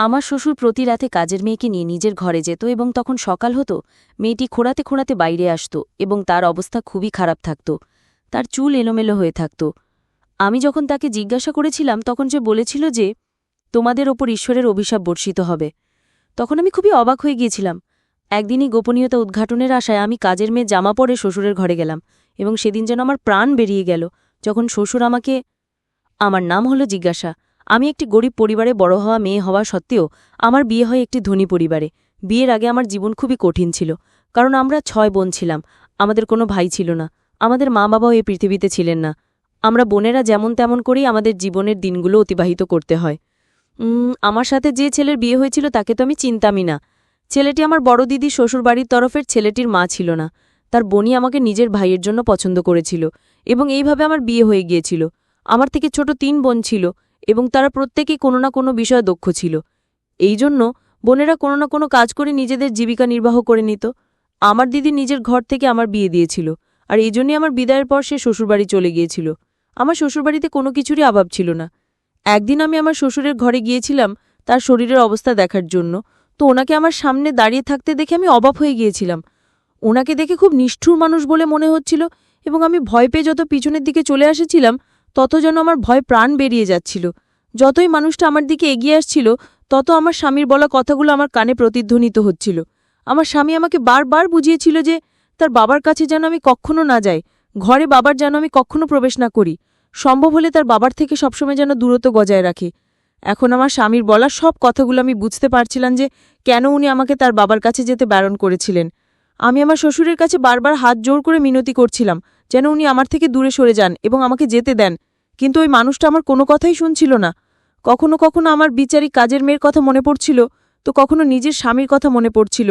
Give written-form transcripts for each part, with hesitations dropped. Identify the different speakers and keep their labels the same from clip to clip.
Speaker 1: আমার শ্বশুর প্রতি রাতে কাজের মেয়েকে নিয়ে নিজের ঘরে যেত এবং তখন সকাল হতো মেয়েটি খোঁড়াতে খোঁড়াতে বাইরে আসত এবং তার অবস্থা খুবই খারাপ থাকত। তার চুল এলোমেলো হয়ে থাকত। আমি যখন তাকে জিজ্ঞাসা করেছিলাম তখন সে বলেছিল যে তোমাদের ওপর ঈশ্বরের অভিশাপ বর্ষিত হবে। তখন আমি খুবই অবাক হয়ে গিয়েছিলাম। একদিনই গোপনীয়তা উদ্ঘাটনের আশায় আমি কাজের মেয়ে জামা পরে শ্বশুরের ঘরে গেলাম এবং সেদিন যেন আমার প্রাণ বেরিয়ে গেল যখন শ্বশুর আমাকে। আমার নাম হলো জিজ্ঞাসা। আমি একটি গরিব পরিবারে বড় হওয়া মেয়ে হওয়া সত্ত্বেও আমার বিয়ে হয় একটি ধনী পরিবারে। বিয়ের আগে আমার জীবন খুবই কঠিন ছিল, কারণ আমরা 6 বোন ছিলাম। আমাদের কোনো ভাই ছিল না। আমাদের মা বাবাও এই পৃথিবীতে ছিলেন না। আমরা বোনেরা যেমন তেমন করেই আমাদের জীবনের দিনগুলো অতিবাহিত করতে হয়। আমার সাথে যে ছেলের বিয়ে হয়েছিল তাকে তো আমি চিনতামই না। ছেলেটি আমার বড় দিদি শ্বশুরবাড়ির তরফের ছেলেটির মা ছিল না। তার বোনই আমাকে নিজের ভাইয়ের জন্য পছন্দ করেছিল এবং এইভাবে আমার বিয়ে হয়ে গিয়েছিল। আমার থেকে ছোট 3 বোন ছিল এবং তারা প্রত্যেকেই কোনো না কোনো বিষয়ে দক্ষ ছিল। এই জন্য বোনেরা কোনো না কোনো কাজ করে নিজেদের জীবিকা নির্বাহ করে নিত। আমার দিদি নিজের ঘর থেকে আমার বিয়ে দিয়েছিল, আর এই জন্যই আমার বিদায়ের পর সে শ্বশুরবাড়ি চলে গিয়েছিল। আমার শ্বশুরবাড়িতে কোনো কিছুরই অভাব ছিল না। একদিন আমি আমার শ্বশুরের ঘরে গিয়েছিলাম তার শরীরের অবস্থা দেখার জন্য। তো ওনাকে আমার সামনে দাঁড়িয়ে থাকতে দেখে আমি অবাক হয়ে গিয়েছিলাম। ওনাকে দেখে খুব নিষ্ঠুর মানুষ বলে মনে হচ্ছিল এবং আমি ভয় পেয়ে যত পিছনের দিকে চলে এসেছিলাম তত যেন আমার ভয় প্রাণ বেরিয়ে যাচ্ছিল। যতই মানুষটা আমার দিকে এগিয়ে আসছিল তত আমার স্বামীর বলা কথাগুলো আমার কানে প্রতিধ্বনিত হচ্ছিল। আমার স্বামী আমাকে বারবার বুঝিয়েছিল যে তার বাবার কাছে যেন আমি কখনো না যাই, ঘরে বাবার যেন আমি কখনো প্রবেশ না করি, সম্ভব হলে তার বাবার থেকে সবসময় যেন দূরত্ব বজায় রাখি। এখন আমার স্বামীর বলা সব কথাগুলো আমি বুঝতে পারছিলাম যে কেন উনি আমাকে তার বাবার কাছে যেতে বারণ করেছিলেন। আমি আমার শ্বশুরের কাছে বারবার হাত জোর করে মিনতি করছিলাম যেন উনি আমার থেকে দূরে সরে যান এবং আমাকে যেতে দেন, কিন্তু ওই মানুষটা আমার কোনো কথাই শুনছিল না। কখনো কখনো আমার বিচারী কাজের মেয়ের কথা মনে পড়ছিল, তো কখনো নিজের স্বামীর কথা মনে পড়ছিল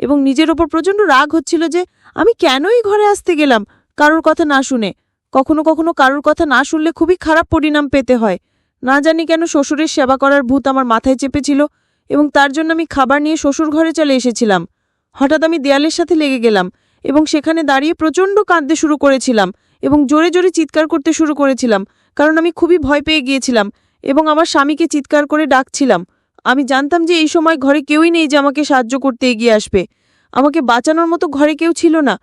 Speaker 1: এবং নিজের ওপর প্রচণ্ড রাগ হচ্ছিল যে আমি কেনই ঘরে আসতে গেলাম কারোর কথা না শুনে। কখনো কখনো কারোর কথা না শুনলে খুবই খারাপ পরিণাম পেতে হয়। না জানি কেন শ্বশুরের সেবা করার ভূত আমার মাথায় চেপেছিল এবং তার জন্য আমি খাবার নিয়ে শ্বশুর ঘরে চলে এসেছিলাম। হঠাৎ আমি দেয়ালের সাথে লেগে গেলাম এবং সেখানে দাঁড়িয়ে প্রচণ্ড কাঁদতে শুরু করেছিলাম এবং জোরে জোরে চিৎকার করতে শুরু করেছিলাম, কারণ আমি খুবই ভয় পেয়ে গিয়েছিলাম এবং আমার স্বামীকে চিৎকার করে ডাকছিলাম। আমি জানতাম যে এই সময় ঘরে কেউই নেই যে আমাকে সাহায্য করতে এগিয়ে আসবে। আমাকে বাঁচানোর মতো ঘরে কেউ ছিল না।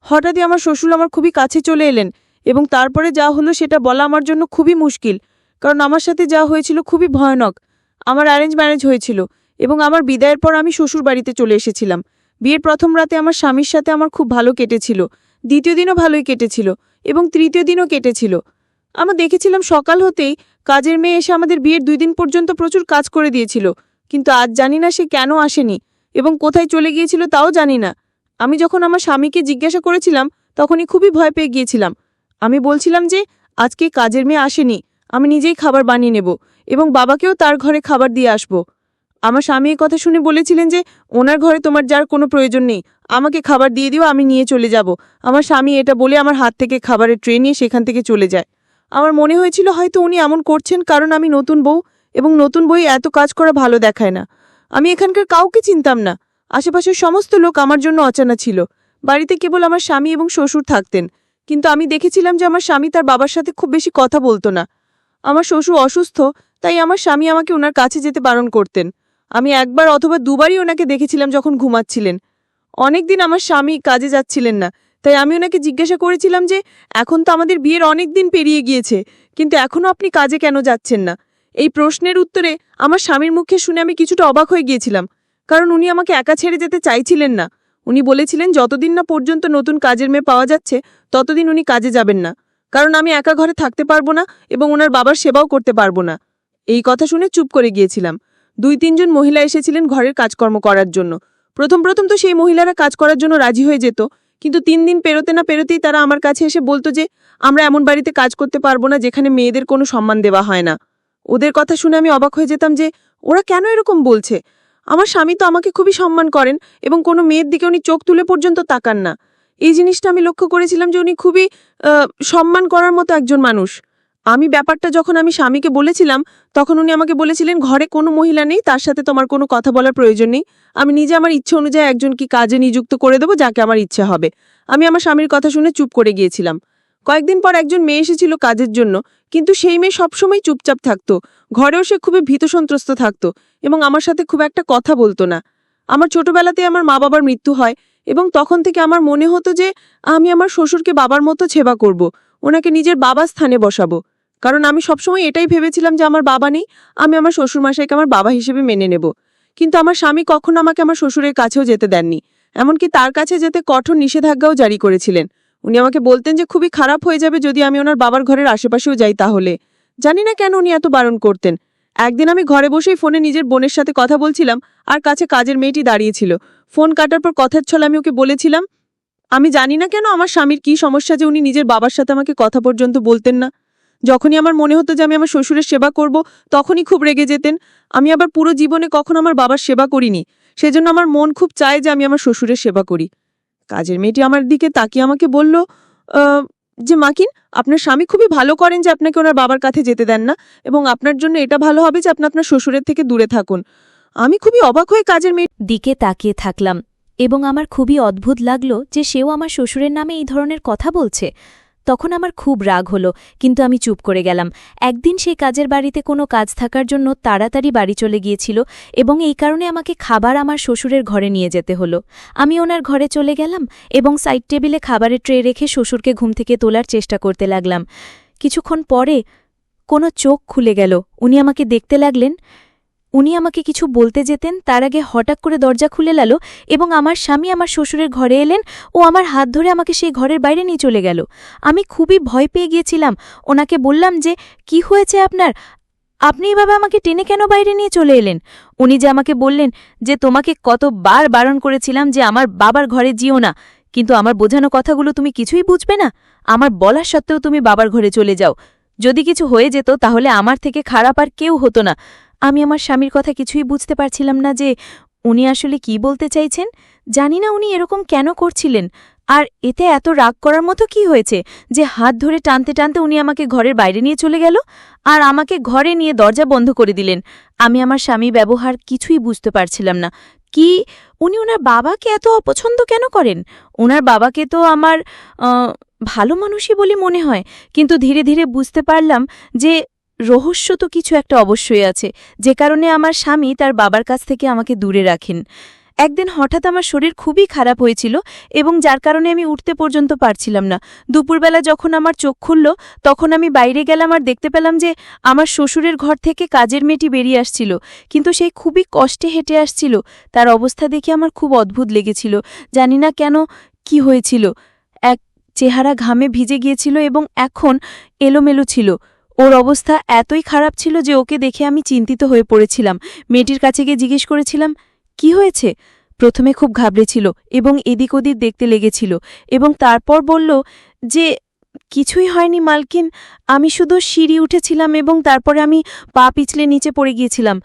Speaker 1: হঠাৎই আমার শ্বশুর আমার খুবই কাছে চলে এলেন এবং তারপরে যা হলো সেটা বলা আমার জন্য খুবই মুশকিল, কারণ আমার সাথে যা হয়েছিল খুবই ভয়ানক। আমার অ্যারেঞ্জ ম্যারেজ হয়েছিল এবং আমার বিদায়ের পর আমি শ্বশুর বাড়িতে চলে এসেছিলাম। বিয়ের প্রথম রাতে আমার স্বামীর সাথে আমার খুব ভালো কেটেছিল, দ্বিতীয় দিনও ভালোই কেটেছিল এবং তৃতীয় দিনও কেটেছিল। আমরা দেখেছিলাম সকাল হতেই কাজের মেয়ে এসে আমাদের বিয়ের 2 দিন পর্যন্ত প্রচুর কাজ করে দিয়েছিল, কিন্তু আজ জানি না সে কেন আসেনি এবং কোথায় চলে গিয়েছিল তাও জানি না। আমি যখন আমার স্বামীকে জিজ্ঞাসা করেছিলাম তখনই খুবই ভয় পেয়ে গিয়েছিলাম। আমি বলছিলাম যে আজকে কাজের মেয়ে আসেনি, আমি নিজেই খাবার বানিয়ে নেব এবং বাবাকেও তার ঘরে খাবার দিয়ে আসব। আমার স্বামী এই কথা শুনে বলেছিলেন যে ওনার ঘরে তোমার যার কোনো প্রয়োজন নেই, আমাকে খাবার দিয়ে দিও, আমি নিয়ে চলে যাব। আমার স্বামী এটা বলে আমার হাত থেকে খাবারের ট্রে নিয়ে সেখান থেকে চলে যায়। আমার মনে হয়েছিল হয়তো উনি এমন করছেন কারণ আমি নতুন বউ এবং নতুন বই এত কাজ করা ভালো দেখায় না। আমি এখানকার কাউকে চিনতাম না। আশেপাশের সমস্ত লোক আমার জন্য অচেনা ছিল। বাড়িতে কেবল আমার স্বামী এবং শ্বশুর থাকতেন, কিন্তু আমি দেখেছিলাম যে আমার স্বামী তার বাবার সাথে খুব বেশি কথা বলতো না। আমার শ্বশুর অসুস্থ, তাই আমার স্বামী আমাকে ওনার কাছে যেতে বারণ করতেন। আমি একবার অথবা দুবারই ওনাকে দেখেছিলাম যখন ঘুমাচ্ছিলেন। অনেকদিন আমার স্বামী কাজে যাচ্ছিলেন না, তাই আমি ওনাকে জিজ্ঞাসা করেছিলাম যে এখন তো আমাদের বিয়ের অনেক দিন পেরিয়ে গিয়েছে, কিন্তু এখনও আপনি কাজে কেন যাচ্ছেন না? এই প্রশ্নের উত্তরে আমার স্বামীর মুখে শুনে আমি কিছুটা অবাক হয়ে গিয়েছিলাম, কারণ উনি আমাকে একা ছেড়ে যেতে চাইছিলেন না। উনি বলেছিলেন যতদিন না পর্যন্ত নতুন কাজের মেয়ে পাওয়া যাচ্ছে ততদিন উনি কাজে যাবেন না, কারণ আমি একা ঘরে থাকতে পারবো না এবং ওনার বাবার সেবাও করতে পারবো না। এই কথা শুনে চুপ করে গিয়েছিলাম। 2-3 জন মহিলা এসেছিলেন ঘরের কাজকর্ম করার জন্য। প্রথম তো সেই মহিলারা কাজ করার জন্য রাজি হয়ে যেত, কিন্তু 3 দিন পেরোতে না পেরোতেই তারা আমার কাছে এসে বলতো যে আমরা এমন বাড়িতে কাজ করতে পারবো না যেখানে মেয়েদের কোনো সম্মান দেওয়া হয় না। ওদের কথা শুনে আমি অবাক হয়ে যেতাম যে ওরা কেন এরকম বলছে। আমার স্বামী তো আমাকে খুবই সম্মান করেন এবং কোনো মেয়ের দিকে উনি চোখ তুলে পর্যন্ত তাকান না। এই জিনিসটা আমি লক্ষ্য করেছিলাম যে উনি খুবই সম্মান করার মতো একজন মানুষ। আমি ব্যাপারটা যখন আমি স্বামীকে বলেছিলাম তখন উনি আমাকে বলেছিলেন ঘরে কোনো মহিলা নেই, তার সাথে তোমার কোনো কথা বলার প্রয়োজন নেই। আমি নিজে আমার ইচ্ছে অনুযায়ী একজনকে কাজে নিযুক্ত করে দেবো যাকে আমার ইচ্ছে হবে। আমি আমার স্বামীর কথা শুনে চুপ করে গিয়েছিলাম।
Speaker 2: কয়েকদিন পর একজন মেয়ে এসেছিল কাজের জন্য, কিন্তু সেই মেয়ে সবসময় চুপচাপ থাকতো। ঘরেও সে খুবই ভীতসন্ত্রস্ত থাকতো এবং আমার সাথে খুব একটা কথা বলতো না। আমার ছোটবেলাতে আমার মা বাবার মৃত্যু হয় এবং তখন থেকে আমার মনে হতো যে আমি আমার শ্বশুরকে বাবার মতো সেবা করব, ওনাকে নিজের বাবার স্থানে বসাবো। কারণ আমি সবসময় এটাই ভেবেছিলাম যে আমার বাবা নেই, আমি আমার শ্বশুরমশাইকে আমার বাবা হিসেবে মেনে নেব। কিন্তু আমার স্বামী কখনো আমাকে আমার শ্বশুরের কাছেও যেতে দেননি, এমনকি তার কাছে যেতে কঠোর নিষেধাজ্ঞাও জারি করেছিলেন। উনি আমাকে বলতেন যে খুবই খারাপ হয়ে যাবে যদি আমি ওনার বাবার ঘরের আশেপাশেও যাই। তাহলে জানি না কেন উনি এত বারণ করতেন। একদিন আমি ঘরে বসেই ফোনে নিজের বোনের সাথে কথা বলছিলাম, আর কাছে কাজের মেয়েটি দাঁড়িয়েছিল। ফোন কাটার পর কথার ছলে আমি ওকে বলেছিলাম, আমি জানি না কেন আমার স্বামীর কি সমস্যা যে উনি নিজের বাবার সাথে আমাকে কথা পর্যন্ত বলতেন না। যখনই আমার মনে হতো যে আমি আমার শ্বশুরের সেবা করব, তখনই খুব রেগে যেতেন। আমি আবার পুরো জীবনে কখনো আমার বাবার সেবা করিনি, সেজন্য আমার মন খুব চায় যে আমি আমার শ্বশুরের সেবা করি। কাজের মেয়েটি আমার দিকে তাকিয়ে আমাকে বলল, যে মাকিন, আপনার স্বামী খুবই ভালো করেন যে আপনাকে ওনার বাবার কাছে যেতে দেন না, এবং আপনার জন্য এটা ভালো হবে যে আপনি আপনার শ্বশুরের থেকে দূরে থাকুন। আমি খুবই অবাক হয়ে কাজের মেয়ে
Speaker 1: দিকে তাকিয়ে থাকলাম এবং আমার খুবই অদ্ভুত লাগল যে সেও আমার শ্বশুরের নামে এই ধরনের কথা বলছে। তখন আমার খুব রাগ হলো, কিন্তু আমি চুপ করে গেলাম। একদিন সেই কাজের বাড়িতে কোনো কাজ থাকার জন্য তাড়াতাড়ি বাড়ি চলে গিয়েছিল এবং এই কারণে আমাকে খাবার আমার শ্বশুরের ঘরে নিয়ে যেতে হলো। আমি ওনার ঘরে চলে গেলাম এবং সাইড টেবিলে খাবারের ট্রে রেখে শ্বশুরকে ঘুম থেকে তোলার চেষ্টা করতে লাগলাম। কিছুক্ষণ পরে কোনো চোখ খুলে গেল। উনি আমাকে দেখতে লাগলেন। উনি আমাকে কিছু বলতে যেতেন, তার আগে হঠাৎ করে দরজা খুলে গেল এবং আমার স্বামী আমার শ্বশুরের ঘরে এলেন ও আমার হাত ধরে আমাকে সেই ঘরের বাইরে নিয়ে চলে গেল। আমি খুবই ভয় পেয়ে গিয়েছিলাম। ওনাকে বললাম যে কি হয়েছে আপনার, আপনি এভাবে আমাকে টেনে কেন বাইরে নিয়ে চলে এলেন? উনি যে আমাকে বললেন যে তোমাকে কতবার বারণ করেছিলাম যে আমার বাবার ঘরে যেও না, কিন্তু আমার বোঝানো কথাগুলো তুমি কিছুই বুঝবে না। আমার বলার সত্ত্বেও তুমি বাবার ঘরে চলে যাও। যদি কিছু হয়ে যেত তাহলে আমার থেকে খারাপ আর কেউ হতো না। আমি আমার স্বামীর কথা কিছুই বুঝতে পারছিলাম না যে উনি আসলে কি বলতে চাইছেন। জানি না উনি এরকম কেন করছিলেন, আর এতে এত রাগ করার মতো কি হয়েছে যে হাত ধরে টানতে টানতে উনি আমাকে ঘরের বাইরে নিয়ে চলে গেল আর আমাকে ঘরে নিয়ে দরজা বন্ধ করে দিলেন। আমি আমার স্বামীর ব্যবহার কিছুই বুঝতে পারছিলাম না। কি উনি ওনার বাবাকে এত অপছন্দ কেন করেন? ওনার বাবাকে তো আমার ভালো মানুষই বলে মনে হয়, কিন্তু ধীরে ধীরে বুঝতে পারলাম যে রহস্য তো কিছু একটা অবশ্যই আছে, যে কারণে আমার স্বামী তার বাবার কাছ থেকে আমাকে দূরে রাখেন। একদিন হঠাৎ আমার শরীর খুবই খারাপ হয়েছিল এবং যার কারণে আমি উঠতে পর্যন্ত পারছিলাম না। দুপুরবেলা যখন আমার চোখ খুলল তখন আমি বাইরে গেলাম আর দেখতে পেলাম যে আমার শ্বশুরের ঘর থেকে কাজের মেয়েটি বেরিয়ে আসছিল, কিন্তু সেই খুবই কষ্টে হেঁটে আসছিল। তার অবস্থা দেখে আমার খুব অদ্ভুত লেগেছিল। জানি না কেন কি হয়েছিল, এক চেহারা ঘামে ভিজে গিয়েছিল এবং এখন এলোমেলো ছিল। ওর অবস্থা এতই খারাপ ছিল যে ওকে দেখে আমি চিন্তিত হয়ে পড়েছিলাম। মেয়েটির কাছে গিয়ে জিজ্ঞেস করেছিলাম, কি হয়েছে? প্রথমে খুব ঘাবড়েছিল এবং এদিক ওদিক দেখতে লেগেছিল এবং তারপর বলল যে কিছুই হয়নি মালকিন, আমি শুধু সিঁড়ি উঠেছিলাম এবং তারপরে আমি পা পিছলে নিচে পড়ে গিয়েছিলাম।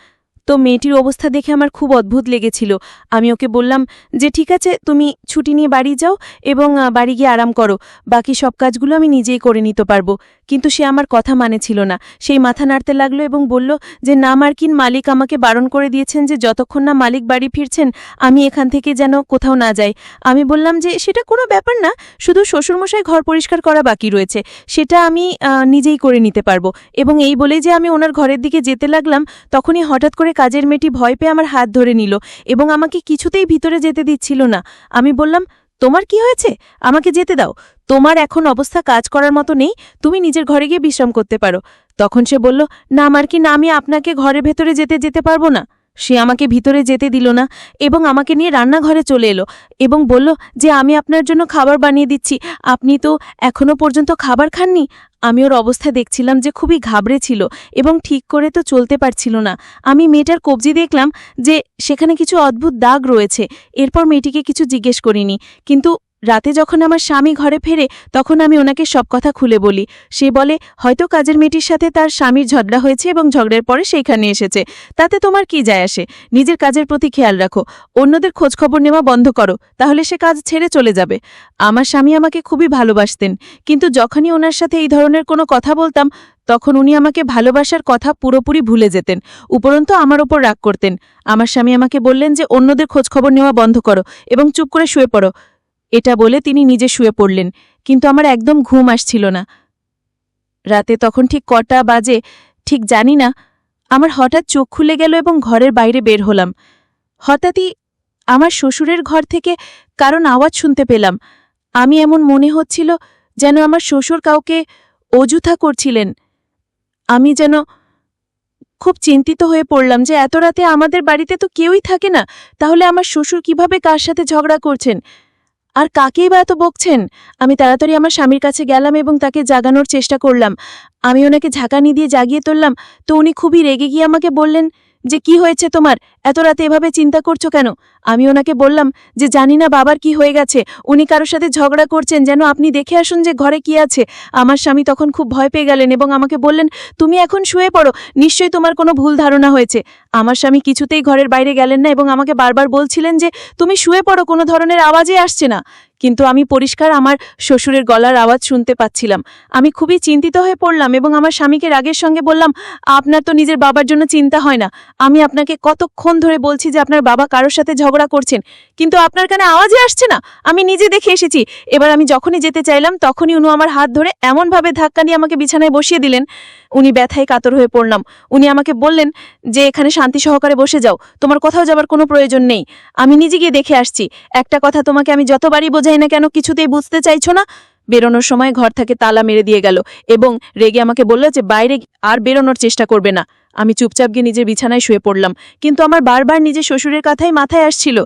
Speaker 1: তো মেয়েটির অবস্থা দেখে আমার খুব অদ্ভুত লেগেছিল। আমি ওকে বললাম যে ঠিক আছে, তুমি ছুটি নিয়ে বাড়ি যাও এবং বাড়ি গিয়ে আরাম করো, বাকি সব কাজগুলো আমি নিজেই করে নিতে পারবো। কিন্তু সে আমার কথা মানেছিল না। সেই মাথা নাড়তে লাগলো এবং বলল যে না মার্কিন, মালিক আমাকে বারণ করে দিয়েছেন যে যতক্ষণ না মালিক বাড়ি ফিরছেন আমি এখান থেকে যেন কোথাও না যাই। আমি বললাম যে সেটা কোনো ব্যাপার না, শুধু শ্বশুরমশাই ঘর পরিষ্কার করা বাকি রয়েছে, সেটা আমি নিজেই করে নিতে পারবো। এবং এই বলেই যে আমি ওনার ঘরের দিকে যেতে লাগলাম, তখনই হঠাৎ করে কাজের মেয়েটি ভয় পেয়ে আমার হাত ধরে নিল এবং আমাকে কিছুতেই ভিতরে যেতে দিচ্ছিল না। আমি বললাম, তোমার কি হয়েছে? আমাকে যেতে দাও, তোমার এখন অবস্থা কাজ করার মতো নেই, তুমি নিজের ঘরে গিয়ে বিশ্রাম করতে পারো। তখন সে বলল, না মার্কিন, আমি আপনাকে ঘরের ভেতরে যেতে পারবো না। সে আমাকে ভিতরে যেতে দিল না এবং আমাকে নিয়ে রান্নাঘরে চলে এলো এবং বলল যে আমি আপনার জন্য খাবার বানিয়ে দিচ্ছি, আপনি তো এখনো পর্যন্ত খাবার খাননি। আমি ওর অবস্থা দেখছিলাম যে খুবই ঘাবড়ে ছিল এবং ঠিক করে তো চলতে পারছিল না। আমি মেয়েটার কবজি দেখলাম যে সেখানে কিছু অদ্ভুত দাগ রয়েছে। এরপর মেয়েটিকে কিছু জিজ্ঞেস করিনি, কিন্তু রাতে যখন আমার স্বামী ঘরে ফেরে তখন আমি ওনাকে সব কথা খুলে বলি। সে বলে হয়তো কাজের মেয়েটির সাথে তার স্বামীর ঝগড়া হয়েছে এবং ঝগড়ার পরে সেইখানে এসেছে, তাতে তোমার কি যায় আসে? নিজের কাজের প্রতি খেয়াল রাখো, অন্যদের খোঁজখবর নেওয়া বন্ধ করো, তাহলে সে কাজ ছেড়ে চলে যাবে। আমার স্বামী আমাকে খুবই ভালোবাসতেন, কিন্তু যখনই ওনার সাথে এই ধরনের কোনো কথা বলতাম তখন উনি আমাকে ভালোবাসার কথা পুরোপুরি ভুলে যেতেন, উপরন্তু আমার ওপর রাগ করতেন। আমার স্বামী আমাকে বললেন যে অন্যদের খোঁজখবর নেওয়া বন্ধ করো এবং চুপ করে শুয়ে পড়ো।
Speaker 3: এটা বলে তিনি নিজে শুয়ে পড়লেন, কিন্তু আমার একদম ঘুম আসছিল না। রাতে তখন ঠিক কটা বাজে ঠিক জানি না, আমার হঠাৎ চোখ খুলে গেল এবং ঘরের বাইরে বের হলাম। হঠাৎই আমার শ্বশুরের ঘর থেকে কারণ আওয়াজ শুনতে পেলাম। আমি এমন মনে হচ্ছিল যেন আমার শ্বশুর কাউকে অযথা করছিলেন। আমি যেন খুব চিন্তিত হয়ে পড়লাম যে এত রাতে আমাদের বাড়িতে তো কেউই থাকে না, তাহলে আমার শ্বশুর কিভাবে কার সাথে ঝগড়া করছেন আর কাকেই বা এত বকছেন। আমি তাড়াতাড়ি আমার স্বামীর কাছে গেলাম এবং তাকে জাগানোর চেষ্টা করলাম। আমি ওনাকে ঝাঁকানি দিয়ে জাগিয়ে তুললাম, তো উনি খুবই রেগে গিয়ে আমাকে বললেন যে কি হয়েছে তোমার, এত রাতে এভাবে চিন্তা করছো কেন? আমি ওনাকে বললাম যে জানি না বাবার কি হয়ে গেছে, উনি কারোর সাথে ঝগড়া করছেন, যেন আপনি দেখে আসুন যে ঘরে কি আছে। আমার স্বামী তখন খুব ভয় পেয়ে গেলেন এবং আমাকে বললেন, তুমি এখন শুয়ে পড়ো, নিশ্চয়ই তোমার কোনো ভুল ধারণা হয়েছে। আমার স্বামী কিছুতেই ঘরের বাইরে গেলেন না এবং আমাকে বারবার বলছিলেন যে তুমি শুয়ে পড়ো, কোনো ধরনের আওয়াজই আসছে না। কিন্তু আমি পরিষ্কার আমার শ্বশুরের গলার আওয়াজ শুনতে পাচ্ছিলাম। আমি খুবই চিন্তিত হয়ে পড়লাম এবং আমার স্বামীকে রাগের সঙ্গে বললাম, আপনার তো নিজের বাবার জন্য চিন্তা হয় না। আমি আপনাকে কতক্ষণ ধরে বলছি যে আপনার বাবা কারোর সাথে ঝগড়া করছেন, কিন্তু আপনার কানে আওয়াজই আসছে না। আমি নিজে দেখে এসেছি। এবার আমি যখনই যেতে চাইলাম তখনই উনি আমার হাত ধরে এমনভাবে ধাক্কা দিয়ে আমাকে বিছানায় বসিয়ে দিলেন। উনি ব্যথায় কাতর হয়ে পড়লাম। উনি আমাকে বললেন যে এখানে শান্তি সহকারে বসে যাও, তোমার কোথাও যাবার কোনো প্রয়োজন নেই। আমি নিজে গিয়ে দেখে আসছি। একটা কথা তোমাকে আমি যতবারই বোঝাই না কেন, কিছুতেই বুঝতে চাইছো না। বেরোনোর সময় ঘর থেকে তালা মেরে দিয়ে গেল এবং রেগে আমাকে বলল যে বাইরে আর বেরোনোর চেষ্টা করবে না। আমি চুপচাপ গিয়ে নিজের বিছানায় শুয়ে পড়লাম, কিন্তু আমার বারবার নিজের শ্বশুরের কথাই মাথায় আসছিল।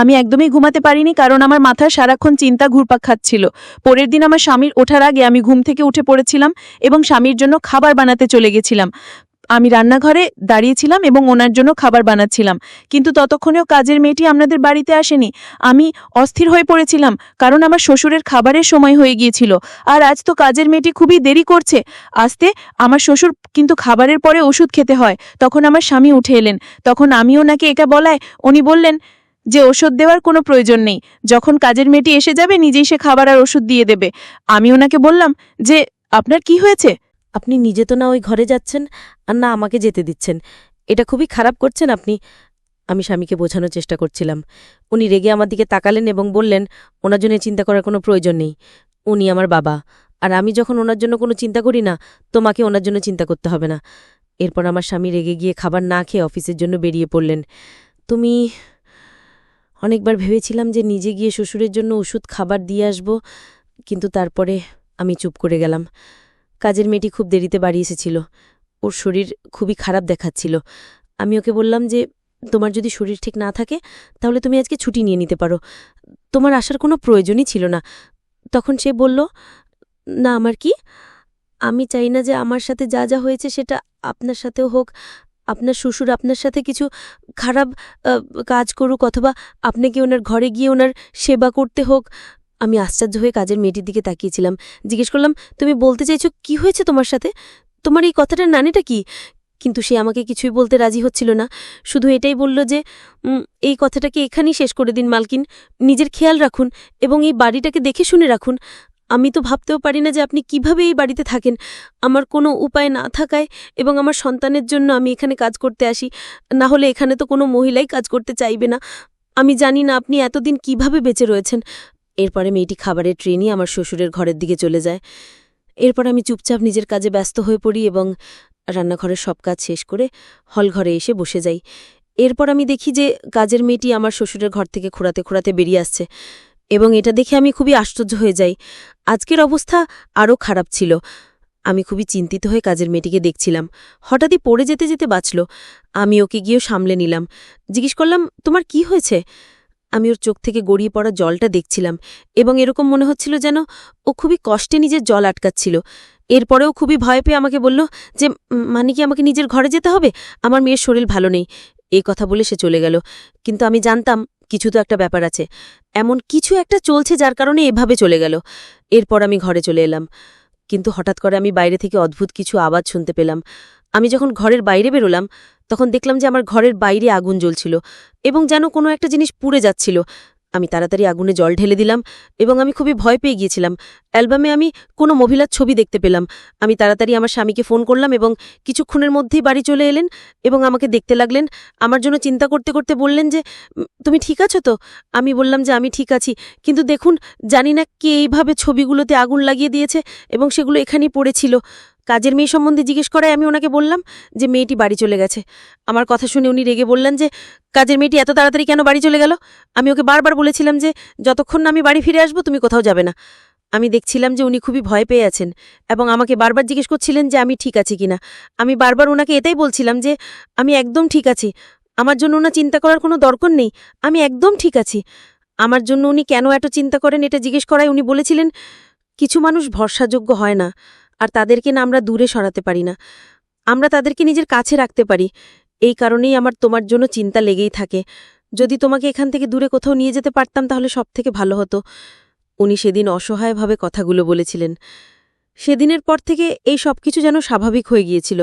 Speaker 3: আমি একদমই ঘুমাতে পারিনি, কারণ আমার মাথায় সারাক্ষণ চিন্তা ঘুরপাক খাচ্ছিল। পরের দিন আমার স্বামীর ওঠার আগে আমি ঘুম থেকে উঠে পড়েছিলাম এবং স্বামীর জন্য খাবার বানাতে চলে গেছিলাম। আমি রান্নাঘরে দাঁড়িয়েছিলাম এবং ওনার জন্য খাবার বানাচ্ছিলাম, কিন্তু ততক্ষণেও কাজের মেয়েটি আপনাদের বাড়িতে আসেনি। আমি অস্থির হয়ে পড়েছিলাম, কারণ আমার শ্বশুরের খাবারের সময় হয়ে গিয়েছিল আর আজ তো কাজের মেয়েটি খুবই দেরি করছে আসতে। আমার শ্বশুর কিন্তু খাবারের পরে ওষুধ খেতে হয়। তখন আমার স্বামী উঠে এলেন। তখন আমি ওনাকে এটা বলায় উনি বললেন যে ওষুধ দেওয়ার কোনো প্রয়োজন নেই, যখন কাজের মেয়েটি এসে যাবে নিজেই সে খাবার আর ওষুধ দিয়ে দেবে। আমি ওনাকে বললাম যে আপনার কি হয়েছে?
Speaker 1: আপনি নিজে তো না ওই ঘরে যাচ্ছেন আর না আমাকে যেতে দিচ্ছেন, এটা খুবই খারাপ করছেন আপনি। আমি স্বামীকে বোঝানোর চেষ্টা করছিলাম। উনি রেগে আমার দিকে তাকালেন এবং বললেন, ওনার জন্য চিন্তা করার কোনো প্রয়োজন নেই, উনি আমার বাবা, আর আমি যখন ওনার জন্য কোনো চিন্তা করি না, তোমাকে ওনার জন্য চিন্তা করতে হবে না। এরপর আমার স্বামী রেগে গিয়ে খাবার না খেয়ে অফিসের জন্য বেরিয়ে পড়লেন। তুমি অনেকবার ভেবেছিলাম যে নিজে গিয়ে শ্বশুরের জন্য ওষুধ খাবার দিয়ে আসব, কিন্তু তারপরে আমি চুপ করে গেলাম। কাজের মেয়েটি খুব দেরিতে বাড়ি এসেছিল, ওর শরীর খুবই খারাপ দেখাচ্ছিল। আমি ওকে বললাম যে তোমার যদি শরীর ঠিক না থাকে তাহলে তুমি আজকে ছুটি নিয়ে নিতে পারো, তোমার আসার কোনো প্রয়োজনই ছিল না। তখন সে বলল, না আমার কি, আমি চাই না যে আমার সাথে যা যা হয়েছে সেটা আপনার সাথেও হোক, আপনার শ্বশুর আপনার সাথে কিছু খারাপ কাজ করুক, অথবা আপনাকে ওনার ঘরে গিয়ে ওনার সেবা করতে হোক। আমি আশ্চর্য হয়ে কাজের মেয়েটির দিকে তাকিয়েছিলাম। জিজ্ঞেস করলাম, তুমি বলতে চাইছো কি হয়েছে তোমার সাথে, তোমার এই কথাটার নানিটা কি? কিন্তু সে আমাকে কিছুই বলতে রাজি হচ্ছিল না, শুধু এটাই বলল যে এই কথাটাকে এখানেই শেষ করে দিন মালকিন, নিজের খেয়াল রাখুন এবং এই বাড়িটাকে দেখে শুনে রাখুন। আমি তো ভাবতেও পারি না যে আপনি কিভাবে এই বাড়িতে থাকেন। আমার কোনো উপায় না থাকায় এবং আমার সন্তানের জন্য আমি এখানে কাজ করতে আসি, না হলে এখানে তো কোনো মহিলাই কাজ করতে চাইবে না। আমি জানি না আপনি এতদিন কিভাবে বেঁচে রয়েছেন। এরপরে মেয়েটি খাবারের ট্রে নিয়ে আমার শ্বশুরের ঘরের দিকে চলে যায়। এরপর আমি চুপচাপ নিজের কাজে ব্যস্ত হয়ে পড়ি এবং রান্নাঘরের সব কাজ শেষ করে হলঘরে এসে বসে যাই। এরপর আমি দেখি যে কাজের মেয়েটি আমার শ্বশুরের ঘর থেকে খোঁড়াতে খোঁড়াতে বেরিয়ে আসছে এবং এটা দেখে আমি খুবই আশ্চর্য হয়ে যাই। আজকের অবস্থা আরও খারাপ ছিল। আমি খুবই চিন্তিত হয়ে কাজের মেয়েটিকে দেখছিলাম। হঠাৎই পড়ে যেতে যেতে বাঁচল। আমি ওকে গিয়েও সামলে নিলাম। জিজ্ঞেস করলাম, তোমার কি হয়েছে? আমি ওর চোখ থেকে গড়িয়ে পড়া জলটা দেখছিলাম এবং এরকম মনে হচ্ছিল যেন ও খুবই কষ্টে নিজের জল আটকাচ্ছিল। এরপরেও খুবই ভয় পেয়ে আমাকে বলল যে মানে কি আমাকে নিজের ঘরে যেতে হবে, আমার মেয়ের শরীর ভালো নেই। এই কথা বলে সে চলে গেল। কিন্তু আমি জানতাম কিছু তো একটা ব্যাপার আছে, এমন কিছু একটা চলছে যার কারণে এভাবে চলে গেল। এরপর আমি ঘরে চলে এলাম, কিন্তু হঠাৎ করে আমি বাইরে থেকে অদ্ভুত কিছু আওয়াজ শুনতে পেলাম। আমি যখন ঘরের বাইরে বেরোলাম তখন দেখলাম যে আমার ঘরের বাইরে আগুন জ্বলছিল এবং যেন কোনো একটা জিনিস পুড়ে যাচ্ছিল। আমি তাড়াতাড়ি আগুনে জল ঢেলে দিলাম এবং আমি খুবই ভয় পেয়ে গিয়েছিলাম। অ্যালবামে আমি কোনো মহিলার ছবি দেখতে পেলাম। আমি তাড়াতাড়ি আমার স্বামীকে ফোন করলাম এবং কিছুক্ষণের মধ্যেই বাড়ি চলে এলেন এবং আমাকে দেখতে লাগলেন। আমার জন্য চিন্তা করতে করতে বললেন যে, তুমি ঠিক আছো তো? আমি বললাম যে আমি ঠিক আছি, কিন্তু দেখুন, জানি না কে এইভাবে ছবিগুলোতে আগুন লাগিয়ে দিয়েছে এবং সেগুলো এখানেই পড়েছিল। কাজের মেয়ে সম্বন্ধে জিজ্ঞেস করায় আমি ওনাকে বললাম যে মেয়েটি বাড়ি চলে গেছে। আমার কথা শুনে উনি রেগে বললেন যে, কাজের মেয়েটি এত তাড়াতাড়ি কেন বাড়ি চলে গেল? আমি ওকে বারবার বলেছিলাম যে যতক্ষণ না আমি বাড়ি ফিরে আসবো তুমি কোথাও যাবে না। আমি দেখছিলাম যে উনি খুবই ভয় পেয়ে আছেন এবং আমাকে বারবার জিজ্ঞেস করছিলেন যে আমি ঠিক আছি কিনা। আমি বারবার ওনাকে এটাই বলছিলাম যে আমি একদম ঠিক আছি, আমার জন্য ওনা চিন্তা করার কোনো দরকার নেই, আমি একদম ঠিক আছি। আমার জন্য উনি কেন এত চিন্তা করেন এটা জিজ্ঞেস করায় উনি বলেছিলেন, কিছু মানুষ ভরসাযোগ্য হয় না, আর তাদেরকে না আমরা দূরে সরাতে পারি না, আমরা তাদেরকে নিজের কাছে রাখতে পারি। এই কারণেই আমার তোমার জন্য চিন্তা লেগেই থাকে। যদি তোমাকে এখান থেকে দূরে কোথাও নিয়ে যেতে পারতাম তাহলে সবথেকে ভালো হতো। উনি সেদিন অসহায়ভাবে কথাগুলো বলেছিলেন। সেদিনের পর থেকে এই সব কিছু যেন স্বাভাবিক হয়ে গিয়েছিল।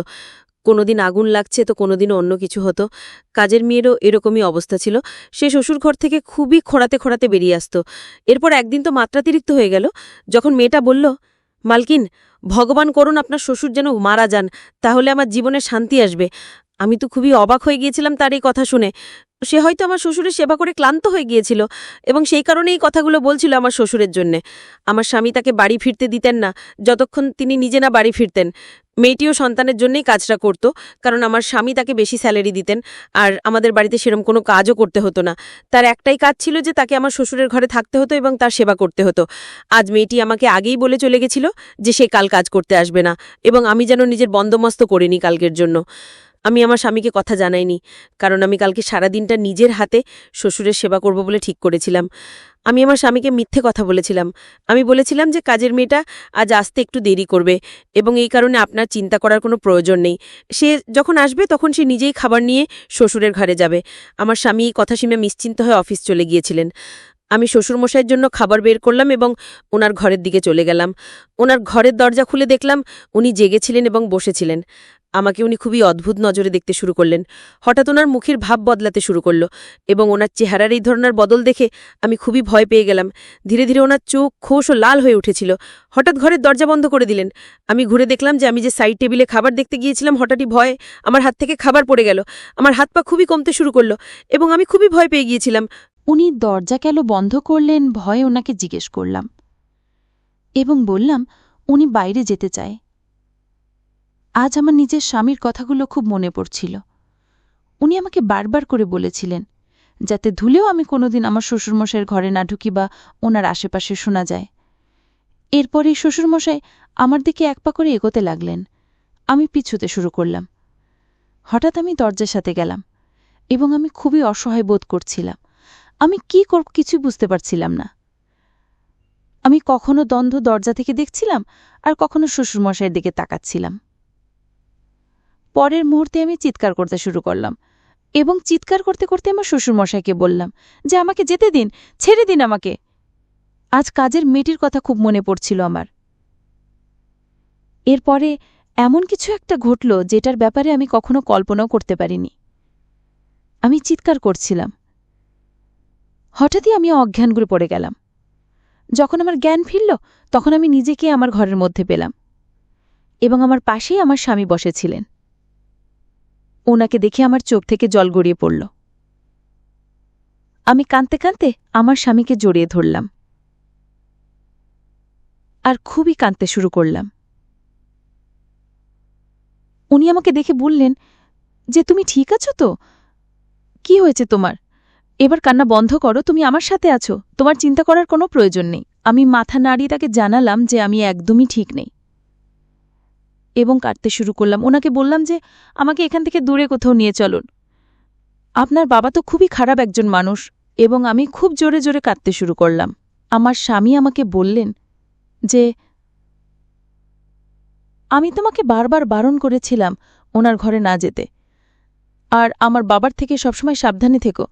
Speaker 1: কোনোদিন আগুন লাগছে তো কোনোদিনও অন্য কিছু হতো। কাজের মেয়েরও এরকমই অবস্থা ছিল। সে শ্বশুর ঘর থেকে খুবই খোঁড়াতে খোঁড়াতে বেরিয়ে আসত। এরপর একদিন তো মাত্রাতিরিক্ত হয়ে গেল, যখন মেয়েটা বলল, মালকিন, ভগবান করুন আপনার শ্বশুর যেন মারা যান, তাহলে আমার জীবনে শান্তি আসবে। আমি তো খুবই অবাক হয়ে গিয়েছিলাম তার এই কথা শুনে। সে হয়তো আমার শ্বশুরের সেবা করে ক্লান্ত হয়ে গিয়েছিল এবং সেই কারণে এই কথাগুলো বলছিল আমার শ্বশুরের জন্যে। আমার স্বামী তাকে বাড়ি ফিরতে দিতেন না যতক্ষণ তিনি নিজে না বাড়ি ফিরতেন। মেয়েটিও সন্তানের জন্যই কাজটা করত, কারণ আমার স্বামী তাকে বেশি স্যালারি দিতেন আর আমাদের বাড়িতে সেরম কোনো কাজও করতে হতো না। তার একটাই কাজ ছিল যে তাকে আমার শ্বশুরের ঘরে থাকতে হতো এবং তার সেবা করতে হতো। আজ মেয়েটি আমাকে আগেই বলে চলে গেছিল যে সে কাল কাজ করতে আসবে না এবং আমি যেন নিজের বন্দোবস্ত করে নিই কালকের জন্য। আমি আমার স্বামীকে কথা জানাইনি, কারণ আমি কালকে সারাদিনটা নিজের হাতে শ্বশুরের সেবা করব বলে ঠিক করেছিলাম। আমি আমার স্বামীকে মিথ্যে কথা বলেছিলাম। আমি বলেছিলাম যে কাজের মেয়েটা আজ আসতে একটু দেরি করবে এবং এই কারণে আপনার চিন্তা করার কোনো প্রয়োজন নেই। সে যখন আসবে তখন সে নিজেই খাবার নিয়ে শ্বশুরের ঘরে যাবে। আমার স্বামী এই কথা শুনে নিশ্চিন্ত হয়ে অফিস চলে গিয়েছিলেন। আমি শ্বশুরমশাইয়ের জন্য খাবার বের করলাম এবং ওনার ঘরের দিকে চলে গেলাম। ওনার ঘরের দরজা খুলে দেখলাম উনি জেগেছিলেন এবং বসেছিলেন। আমাকে উনি খুবই অদ্ভুত নজরে দেখতে শুরু করলেন। হঠাৎ ওনার মুখের ভাব বদলাতে শুরু করল এবং ওনার চেহারার এই ধরনের বদল দেখে আমি খুবই ভয় পেয়ে গেলাম। ধীরে ধীরে ওনার চোখ খোশ ও লাল হয়ে উঠেছিল। হঠাৎ ঘরের দরজা বন্ধ করে দিলেন। আমি ঘুরে দেখলাম যে আমি যে সাইড টেবিলে খাবার দেখতে গিয়েছিলাম, হঠাৎই ভয়ে আমার হাত থেকে খাবার পড়ে গেল। আমার হাত পা খুবই কমতে শুরু করল এবং আমি খুবই ভয় পেয়ে গিয়েছিলাম।
Speaker 4: উনি দরজা কেন বন্ধ করলেন ভয়ে ওনাকে জিজ্ঞেস করলাম এবং বললাম উনি বাইরে যেতে চায়। আজ আমার নিজের স্বামীর কথাগুলো খুব মনে পড়ছিল। উনি আমাকে বারবার করে বলেছিলেন যাতে ধুলেও আমি কোনোদিন আমার শ্বশুরমশাইয়ের ঘরে না ঢুকি বা ওনার আশেপাশে শোনা যায়। এরপর এই শ্বশুরমশাই আমার দিকে এক পা করে এগোতে লাগলেন। আমি পিছুতে শুরু করলাম। হঠাৎ আমি দরজার সাথে গেলাম এবং আমি খুবই অসহায় বোধ করছিলাম। আমি কি করব কিছুই বুঝতে পারছিলাম না। আমি কখনো দ্বন্দ্ব দরজা থেকে দেখছিলাম আর কখনো শ্বশুরমশাইয়ের দিকে তাকাচ্ছিলাম। পরের মুহূর্তে আমি চিৎকার করতে শুরু করলাম এবং চিৎকার করতে করতে আমার শ্বশুরমশাইকে বললাম যে আমাকে যেতে দিন, ছেড়ে দিন আমাকে। আজ কাজের মেয়েটির কথা খুব মনে পড়ছিল আমার। এরপরে এমন কিছু একটা ঘটল যেটার ব্যাপারে আমি কখনো কল্পনাও করতে পারিনি। আমি চিৎকার করছিলাম। হঠাৎই আমি অজ্ঞান করে পড়ে গেলাম। যখন আমার জ্ঞান ফিরল তখন আমি নিজেকে আমার ঘরের মধ্যে পেলাম এবং আমার পাশেই আমার স্বামী বসেছিলেন। ওনাকে দেখে আমার চোখ থেকে জল গড়িয়ে পড়ল। আমি কাঁদতে কাঁদতে আমার স্বামীকে জড়িয়ে ধরলাম আর খুবই কাঁদতে শুরু করলাম। উনি আমাকে দেখে বললেন যে তুমি ঠিক আছো তো? কি হয়েছে তোমার? এবার কান্না বন্ধ করো, তুমি আমার সাথে আছো, তোমার চিন্তা করার কোনো প্রয়োজন নেই। আমি মাথা নাড়িয়ে তাকে জানালাম যে আমি একদমই ঠিক নেই এবং কাঁদতে শুরু করলাম। ওনাকে বললাম যে আমাকে এখান থেকে দূরে কোথাও নিয়ে চলুন, আপনার বাবা তো খুবই খারাপ একজন মানুষ। এবং আমি খুব জোরে জোরে কাঁদতে শুরু করলাম। আমার স্বামী আমাকে বললেন যে আমি তোমাকে বারবার বারণ করেছিলাম ওনার ঘরে না যেতে আর আমার বাবার থেকে সবসময় সাবধানে থেকো,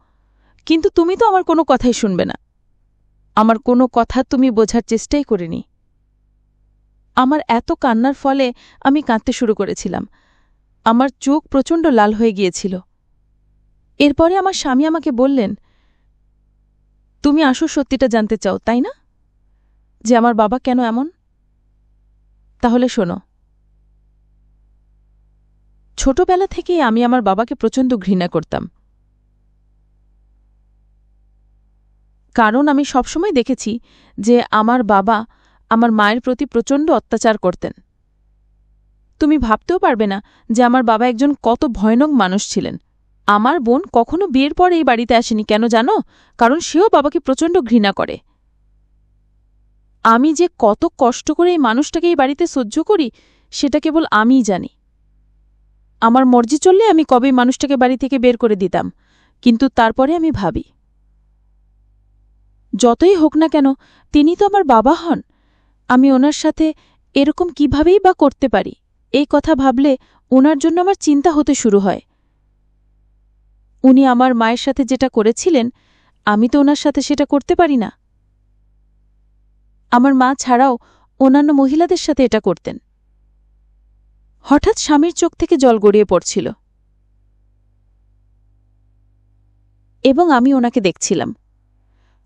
Speaker 4: কিন্তু তুমি তো আমার কোনো কথাই শুনবে না। আমার কোনো কথা তুমি বোঝার চেষ্টাই করিনি। আমার এত কান্নার ফলে আমি কাঁদতে শুরু করেছিলাম। আমার চোখ প্রচণ্ড লাল হয়ে গিয়েছিল। এরপরে আমার স্বামী আমাকে বললেন
Speaker 3: তুমি আসল সত্যিটা জানতে চাও তাই না, যে আমার বাবা কেন এমন? তাহলে শোনো, ছোটবেলা থেকেই আমি আমার বাবাকে প্রচণ্ড ঘৃণা করতাম। কারণ আমি সবসময় দেখেছি যে আমার বাবা আমার মায়ের প্রতি প্রচণ্ড অত্যাচার করতেন। তুমি ভাবতেও পারবে না যে আমার বাবা একজন কত ভয়ানক মানুষ ছিলেন। আমার বোন কখনো বিয়ের পর এই বাড়িতে আসেনি, কেন জানো? কারণ সেও বাবাকে প্রচণ্ড ঘৃণা করে। আমি যে কত কষ্ট করে এই মানুষটাকে এই বাড়িতে সহ্য করি সেটা কেবল আমিই জানি। আমার মর্জি চললে আমি কবেই মানুষটাকে বাড়ি থেকে বের করে দিতাম, কিন্তু তারপরে আমি ভাবি, যতই হোক না কেন তিনি তো আমার বাবা হন, আমি ওনার সাথে এরকম কিভাবেই বা করতে পারি? এই কথা ভাবলে ওনার জন্য আমার চিন্তা হতে শুরু হয়। উনি আমার মায়ের সাথে যেটা করেছিলেন, আমি তো ওনার সাথে সেটা করতে পারি না। আমার মা ছাড়াও অন্যান্য মহিলাদের সাথে এটা করতেন। হঠাৎ স্বামীর চোখ থেকে জল গড়িয়ে পড়ছিল এবং আমি ওনাকে দেখছিলাম।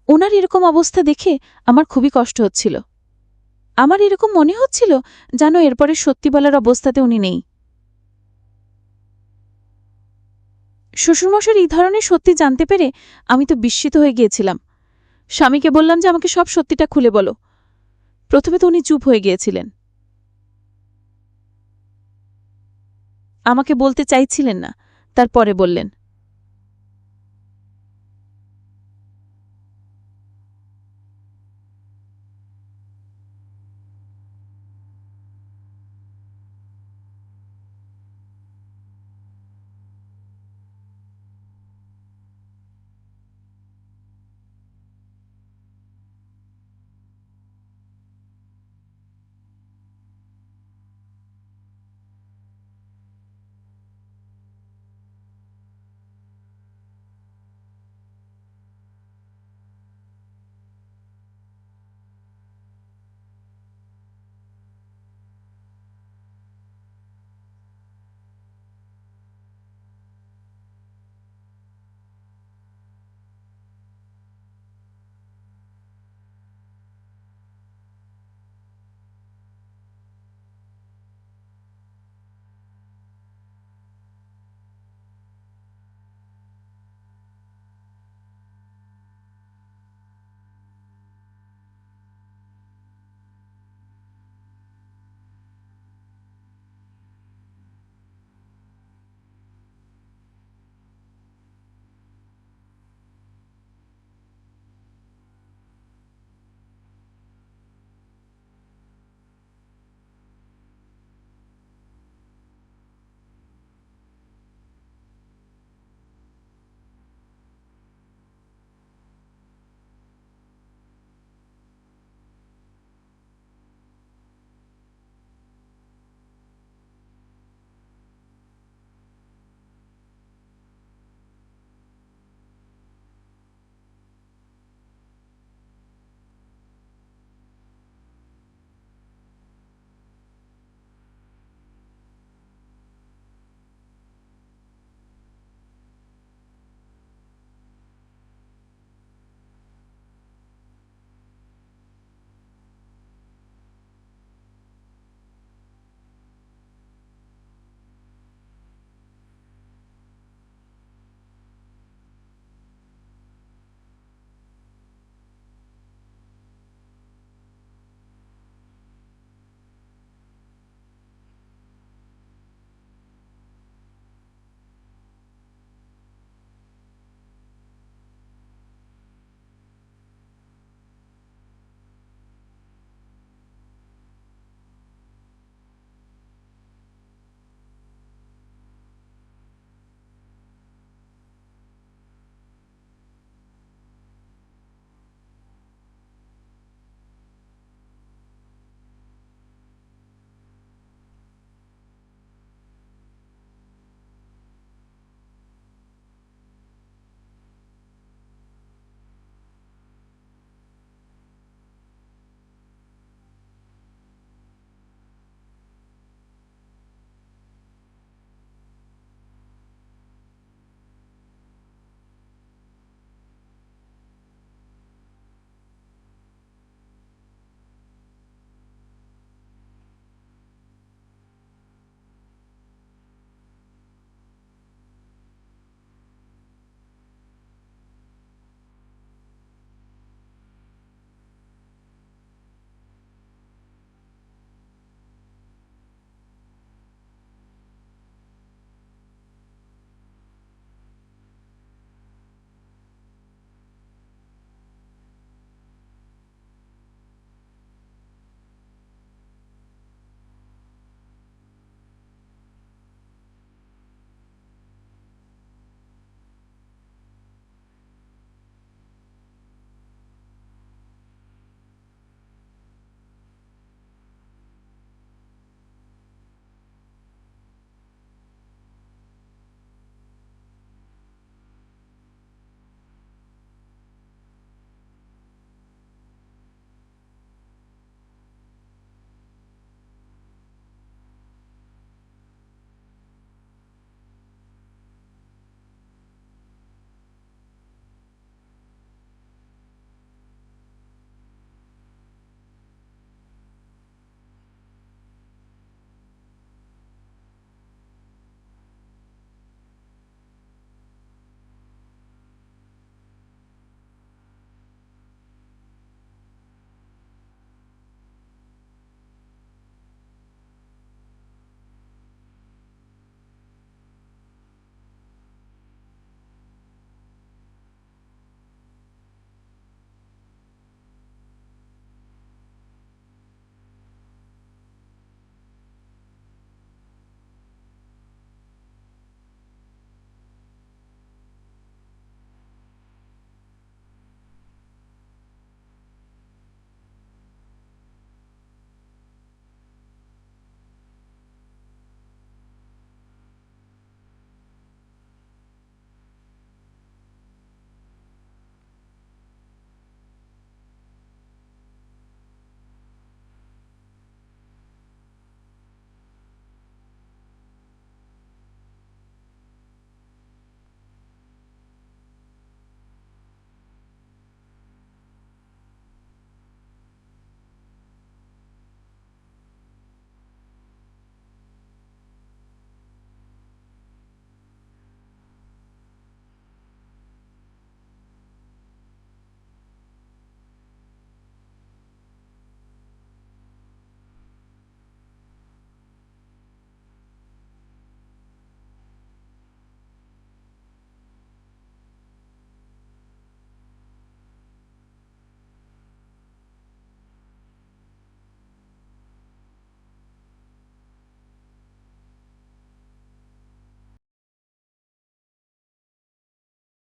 Speaker 3: ওনার এরকম অবস্থা দেখে আমার খুবই কষ্ট হচ্ছিল। আমার এরকম মনে হচ্ছিল যেন এরপরে সত্যি বলার অবস্থাতে উনি নেই। শ্বশুরমশাইয়ের এই ধরনের সত্যি জানতে পেরে আমি তো বিস্মিত হয়ে গিয়েছিলাম। স্বামীকে বললাম যে আমাকে সব সত্যিটা খুলে বলো। প্রথমে তো উনি চুপ হয়ে গিয়েছিলেন, আমাকে বলতে চাইছিলেন না। তারপরে বললেন,